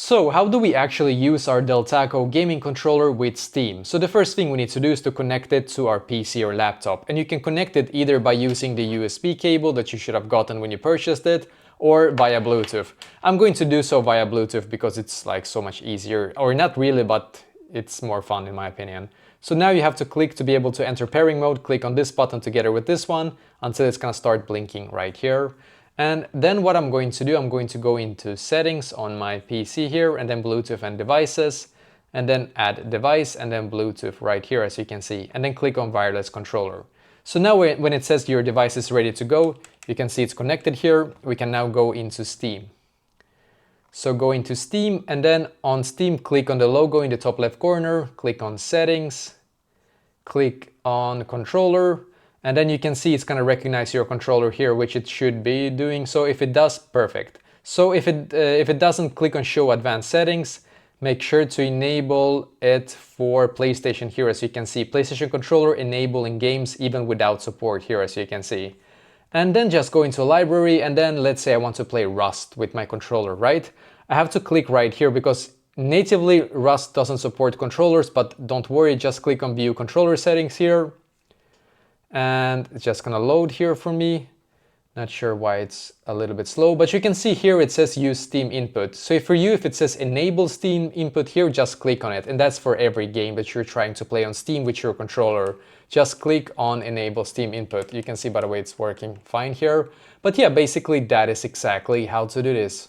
So how do we actually use our DELTACO gaming controller with Steam? So the first thing we need to do is to connect it to our PC or laptop. And you can connect it either by using the USB cable that you should have gotten when you purchased it, or via Bluetooth. I'm going to do so via Bluetooth because it's like so much easier, or not really, but it's more fun in my opinion. So now you have to click to be able to enter pairing mode, click on this button together with this one until it's gonna start blinking right here. And then what I'm going to do, I'm going to go into settings on my PC here and then Bluetooth and devices and then add device and then Bluetooth right here as you can see, and then click on wireless controller. So now when it says your device is ready to go, you can see it's connected here. We can now go into Steam. So go into Steam and then on Steam, click on the logo in the top left corner, click on settings, click on controller, and then you can see it's going to recognize your controller here, which it should be doing. So if it does, perfect. So if it doesn't, click on show advanced settings. Make sure to enable it for PlayStation here, as you can see. PlayStation controller enabling games even without support here, as you can see. And then just go into library and then let's say I want to play Rust with my controller, right? I have to click right here because natively Rust doesn't support controllers, but don't worry, just click on view controller settings here. And it's just gonna load here for me. Not sure why it's a little bit slow, but you can see here it says use Steam input. So for you, if it says enable Steam input here, just click on it. And that's for every game that you're trying to play on Steam with your controller. Just click on enable Steam input. You can see by the way it's working fine here. But yeah, basically that is exactly how to do this.